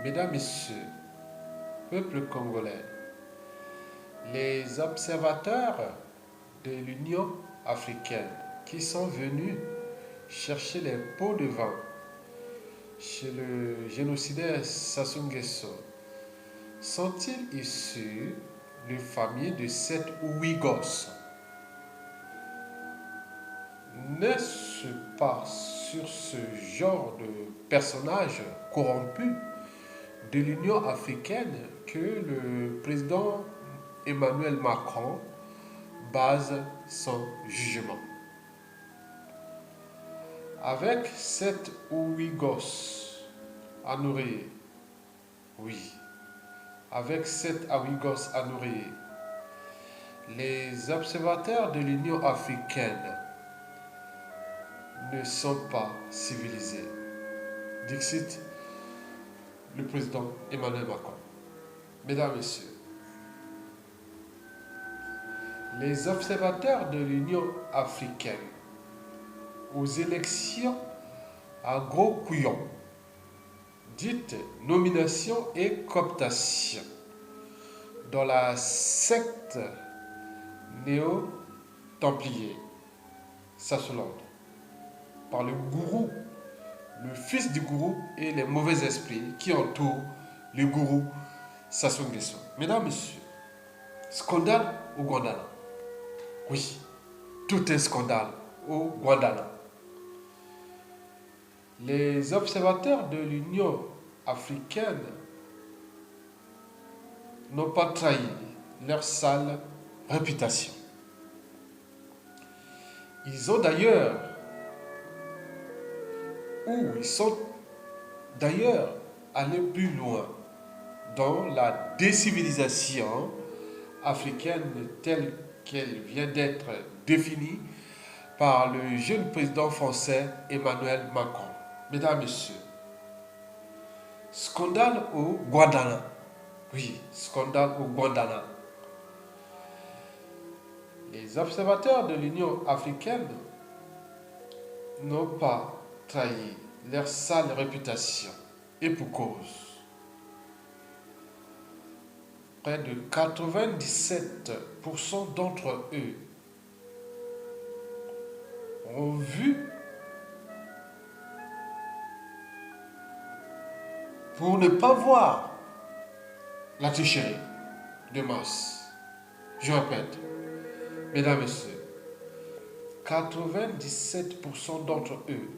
Mesdames, Messieurs, peuple congolais, les observateurs de l'Union africaine qui sont venus chercher les pots de vin chez le génocidaire Sassou Nguesso sont-ils issus de familles de sept Ouïgos? N'est-ce pas sur ce genre de personnage corrompu de l'Union africaine que le président Emmanuel Macron base son jugement? Avec cette Ouïgos à nourrir, oui, avec cette Ouïgos à nourrir, les observateurs de l'Union africaine ne sont pas civilisés. Dixit le président Emmanuel Macron. Mesdames, Messieurs, les observateurs de l'Union africaine aux élections à gros couillons, dites nomination et cooptation, dans la secte néo-templier Sassoulande, par le gourou, le fils du gourou et les mauvais esprits qui entourent le gourou Sassou Nguesso. Mesdames, Messieurs, scandale au Guandana. Oui, tout est scandale au Guandana. Les observateurs de l'Union africaine n'ont pas trahi leur sale réputation. Ils sont d'ailleurs allés plus loin dans la décivilisation africaine telle qu'elle vient d'être définie par le jeune président français Emmanuel Macron. Mesdames, Messieurs, scandale au Guandana. Oui, scandale au Guandana. Les observateurs de l'Union africaine n'ont pas trahi leur sale réputation. Et pour cause. Près de 97% d'entre eux ont vu pour ne pas voir la tricherie de masse. Je répète, mesdames et messieurs, 97% d'entre eux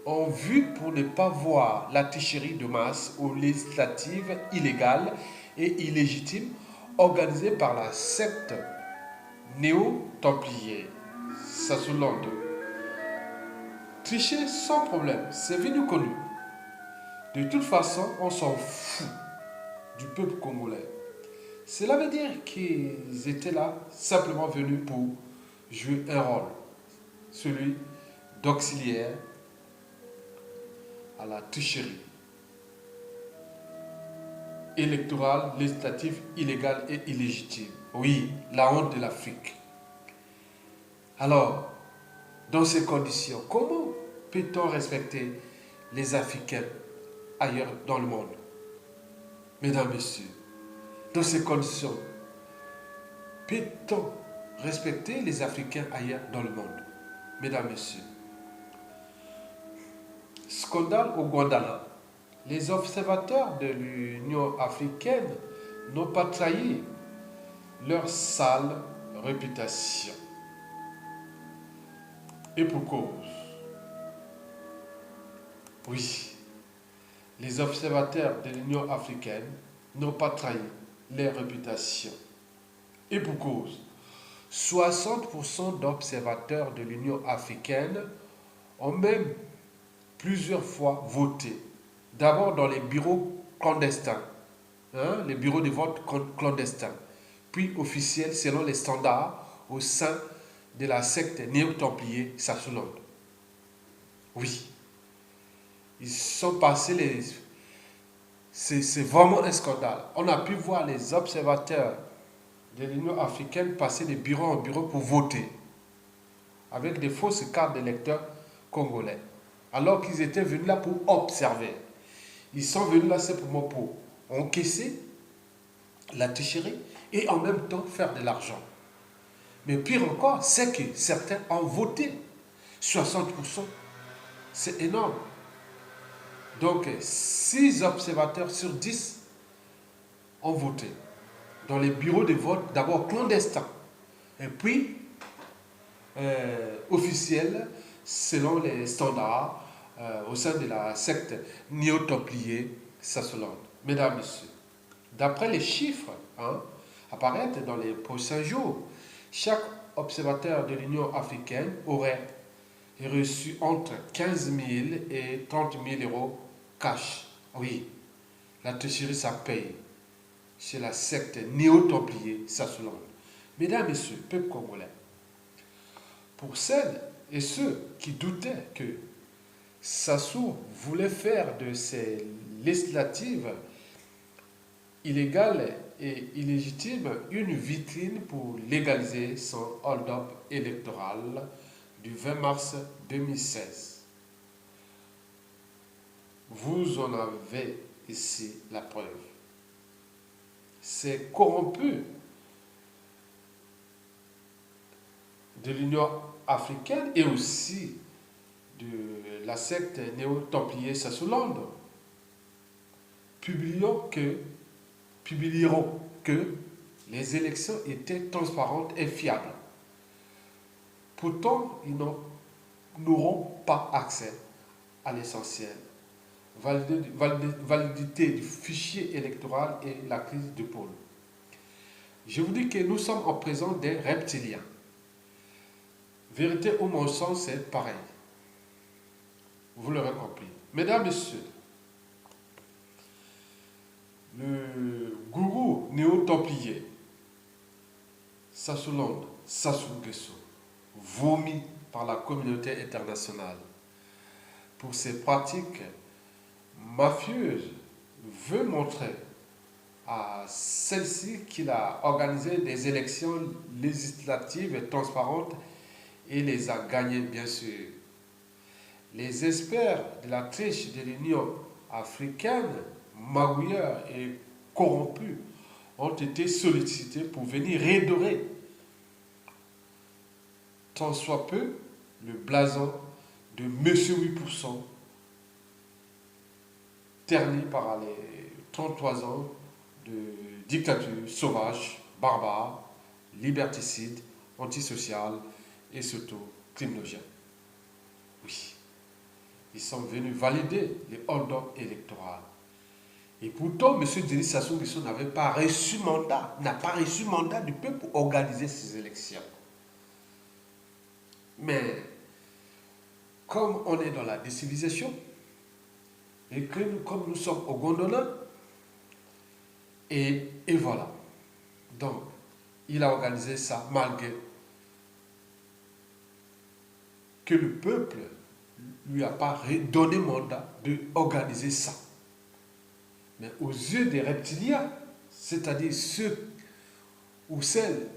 ont vu pour ne pas voir la tricherie de masse aux législatives illégales et illégitimes organisées par la secte néo-templier Sassoulande. Tricher sans problème, c'est venu connu. De toute façon, on s'en fout du peuple congolais. Cela veut dire qu'ils étaient là simplement venus pour jouer un rôle, celui d'auxiliaire à la tricherie électorale, législative, illégale et illégitime. Oui, la honte de l'Afrique. Alors, dans ces conditions, comment peut-on respecter les Africains ailleurs dans le monde? Mesdames, Messieurs, dans ces conditions, peut-on respecter les Africains ailleurs dans le monde? Mesdames, Messieurs, scandale au Guandana. Les observateurs de l'Union africaine n'ont pas trahi leur sale réputation. Et pour cause. Oui, les observateurs de l'Union africaine n'ont pas trahi leur réputation. Et pour cause. 60% d'observateurs de l'Union africaine ont même plusieurs fois voté. D'abord dans les bureaux clandestins, les bureaux de vote clandestins, puis officiels selon les standards au sein de la secte néo-templier Sassoulande. Oui, ils sont passés c'est vraiment un scandale. On a pu voir les observateurs de l'Union africaine passer de bureau en bureau pour voter avec des fausses cartes d'électeurs congolais, alors qu'ils étaient venus là pour observer. Ils sont venus là simplement pour encaisser la tricherie et en même temps faire de l'argent. Mais pire encore, c'est que certains ont voté. 60%, c'est énorme. Donc, 6 observateurs sur 10 ont voté dans les bureaux de vote, d'abord clandestins, et puis officiels selon les standards au sein de la secte néo-templier Sassoland. Mesdames, Messieurs, d'après les chiffres apparaître dans les prochains jours, chaque observateur de l'Union africaine aurait reçu entre 15 000 et 30 000 euros cash. Oui, la tricherie, ça paye chez la secte néo-templier Sassoland. Mesdames, Messieurs, peuple congolais, pour celles et ceux qui doutaient que Sassou voulait faire de ces législatives illégales et illégitimes une vitrine pour légaliser son hold-up électoral du 20 mars 2016. Vous en avez ici la preuve. Ces corrompus de l'Union africaine et aussi de la secte néo-templier Sassoland publieront que les élections étaient transparentes et fiables. Pourtant, ils n'auront pas accès à l'essentiel. Validité du fichier électoral et la crise du pôle. Je vous dis que nous sommes en présence des reptiliens. Vérité ou mensonge, c'est pareil. Vous l'aurez compris. Mesdames, Messieurs, le gourou néo-templier Sassoland, Sassou Nguesso, vomi par la communauté internationale pour ses pratiques mafieuses, veut montrer à celle-ci qu'il a organisé des élections législatives et transparentes et les a gagnées, bien sûr. Les experts de la triche de l'Union africaine, magouilleurs et corrompus, ont été sollicités pour venir redorer, tant soit peu, le blason de Monsieur 8%, terni par les 33 ans de dictature sauvage, barbare, liberticide, antisociale et surtout criminogène. Oui, ils sont venus valider les hold-up électoraux. Et pourtant, M. Denis Sassou Nguesso n'a pas reçu mandat du peuple pour organiser ces élections. Mais, comme on est dans la décivilisation, et que comme nous sommes au gondolin, et voilà. Donc, il a organisé ça malgré que le peuple lui a pas donné mandat d'organiser ça. Mais aux yeux des reptiliens, c'est-à-dire ceux ou celles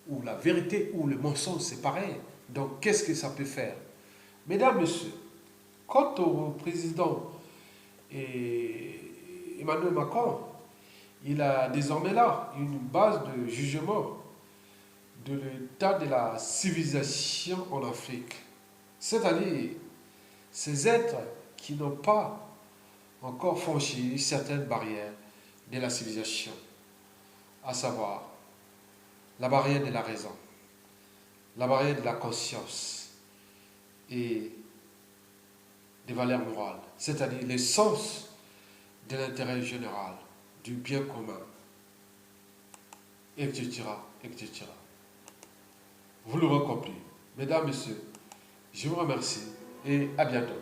où la vérité ou le mensonge c'est pareil. Donc qu'est-ce que ça peut faire? Mesdames, Messieurs, quant au président Emmanuel Macron, il a désormais là une base de jugement de l'état de la civilisation en Afrique. C'est-à-dire ces êtres qui n'ont pas encore franchi certaines barrières de la civilisation, à savoir la barrière de la raison, la barrière de la conscience et des valeurs morales, c'est-à-dire le sens de l'intérêt général, du bien commun, etc., etc. Vous l'aurez compris. Mesdames, Messieurs, je vous remercie et à bientôt.